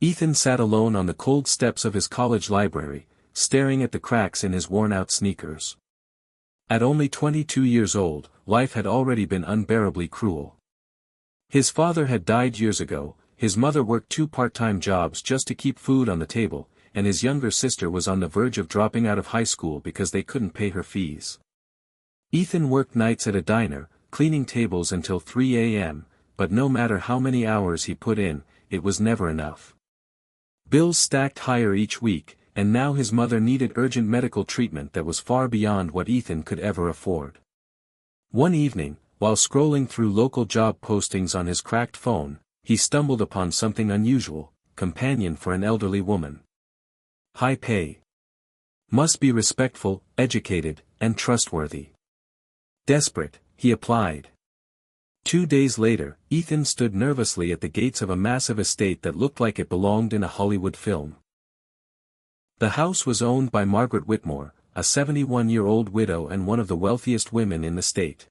Ethan sat alone on the cold steps of his college library, staring at the cracks in his worn-out sneakers. At only 22 years old, life had already been unbearably cruel. His father had died years ago, his mother worked 2 part-time jobs just to keep food on the table, and his younger sister was on the verge of dropping out of high school because they couldn't pay her fees. Ethan worked nights at a diner, cleaning tables until 3 a.m., but no matter how many hours he put in, it was never enough. Bills stacked higher each week, and now his mother needed urgent medical treatment that was far beyond what Ethan could ever afford. One evening, while scrolling through local job postings on his cracked phone, he stumbled upon something unusual: companion for an elderly woman. High pay. Must be respectful, educated, and trustworthy. Desperate, he applied. 2 days later, Ethan stood nervously at the gates of a massive estate that looked like it belonged in a Hollywood film. The house was owned by Margaret Whitmore, a 71-year-old widow and one of the wealthiest women in the state.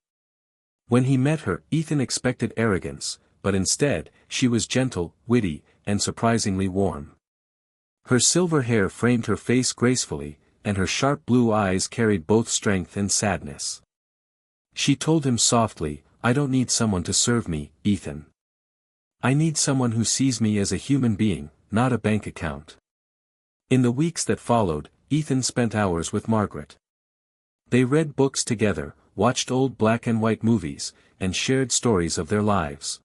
When he met her, Ethan expected arrogance, but instead, she was gentle, witty, and surprisingly warm. Her silver hair framed her face gracefully, and her sharp blue eyes carried both strength and sadness. She told him softly, "I don't need someone to serve me, Ethan. I need someone who sees me as a human being, not a bank account." In the weeks that followed, Ethan spent hours with Margaret. They read books together, watched old black and white movies, and shared stories of their lives.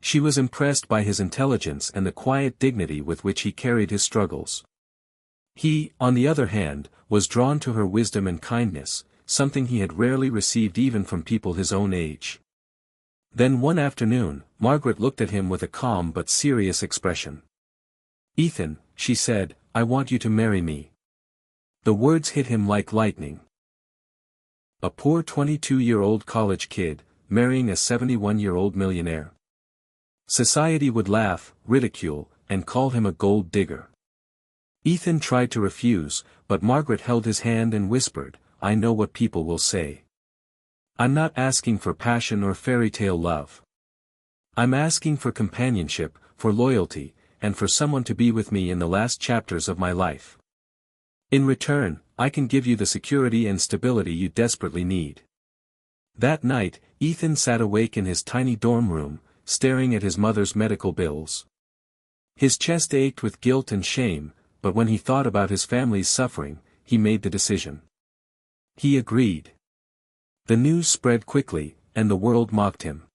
She was impressed by his intelligence and the quiet dignity with which he carried his struggles. He, on the other hand, was drawn to her wisdom and kindness, something he had rarely received even from people his own age. Then one afternoon, Margaret looked at him with a calm but serious expression. "Ethan," she said, "I want you to marry me." The words hit him like lightning. A poor 22-year-old college kid, marrying a 71-year-old millionaire. Society would laugh, ridicule, and call him a gold digger. Ethan tried to refuse, but Margaret held his hand and whispered, "I know what people will say. I'm not asking for passion or fairy tale love. I'm asking for companionship, for loyalty, and for someone to be with me in the last chapters of my life. In return, I can give you the security and stability you desperately need." That night, Ethan sat awake in his tiny dorm room, staring at his mother's medical bills. His chest ached with guilt and shame, but when he thought about his family's suffering, he made the decision. He agreed. The news spread quickly, and the world mocked him.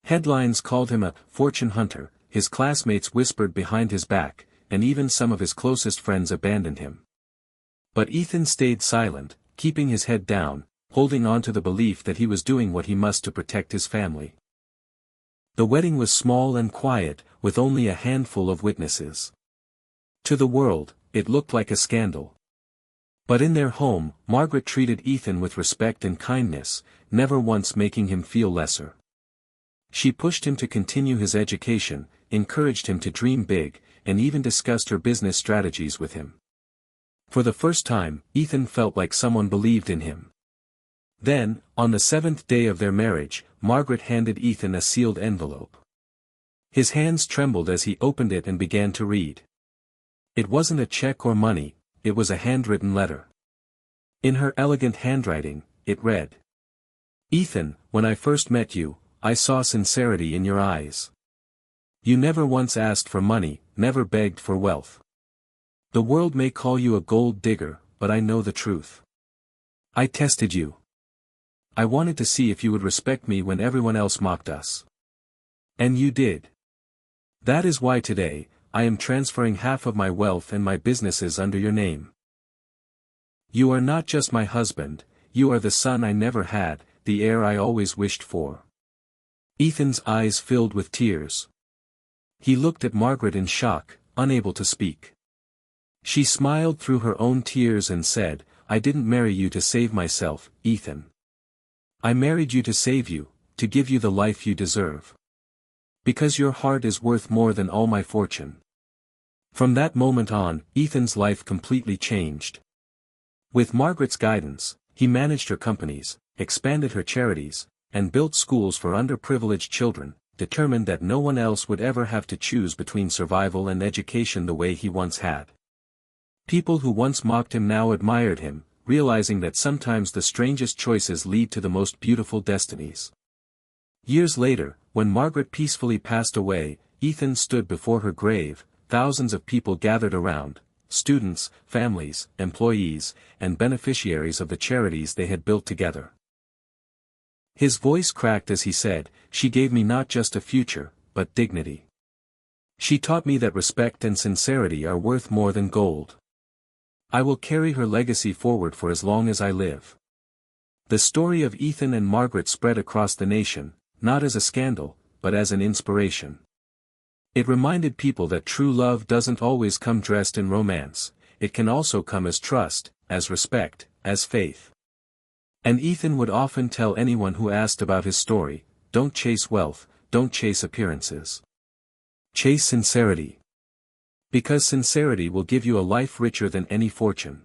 Headlines called him a fortune hunter, his classmates whispered behind his back, and even some of his closest friends abandoned him. But Ethan stayed silent, keeping his head down, holding on to the belief that he was doing what he must to protect his family. The wedding was small and quiet, with only a handful of witnesses. To the world, it looked like a scandal. But in their home, Margaret treated Ethan with respect and kindness, never once making him feel lesser. She pushed him to continue his education, encouraged him to dream big, and even discussed her business strategies with him. For the first time, Ethan felt like someone believed in him. Then, on the 7th day of their marriage, Margaret handed Ethan a sealed envelope. His hands trembled as he opened it and began to read. It wasn't a check or money, it was a handwritten letter. In her elegant handwriting, it read, "Ethan, when I first met you, I saw sincerity in your eyes. You never once asked for money, never begged for wealth. The world may call you a gold digger, but I know the truth. I tested you. I wanted to see if you would respect me when everyone else mocked us. And you did. That is why today, I am transferring half of my wealth and my businesses under your name. You are not just my husband, you are the son I never had, the heir I always wished for." Ethan's eyes filled with tears. He looked at Margaret in shock, unable to speak. She smiled through her own tears and said, "I didn't marry you to save myself, Ethan. I married you to save you, to give you the life you deserve. Because your heart is worth more than all my fortune." From that moment on, Ethan's life completely changed. With Margaret's guidance, he managed her companies, expanded her charities, and built schools for underprivileged children, determined that no one else would ever have to choose between survival and education the way he once had. People who once mocked him now admired him, realizing that sometimes the strangest choices lead to the most beautiful destinies. Years later, when Margaret peacefully passed away, Ethan stood before her grave. Thousands of people gathered around, students, families, employees, and beneficiaries of the charities they had built together. His voice cracked as he said, "She gave me not just a future, but dignity. She taught me that respect and sincerity are worth more than gold. I will carry her legacy forward for as long as I live." The story of Ethan and Margaret spread across the nation, not as a scandal, but as an inspiration. It reminded people that true love doesn't always come dressed in romance, it can also come as trust, as respect, as faith. And Ethan would often tell anyone who asked about his story, "Don't chase wealth, don't chase appearances. Chase sincerity. Because sincerity will give you a life richer than any fortune."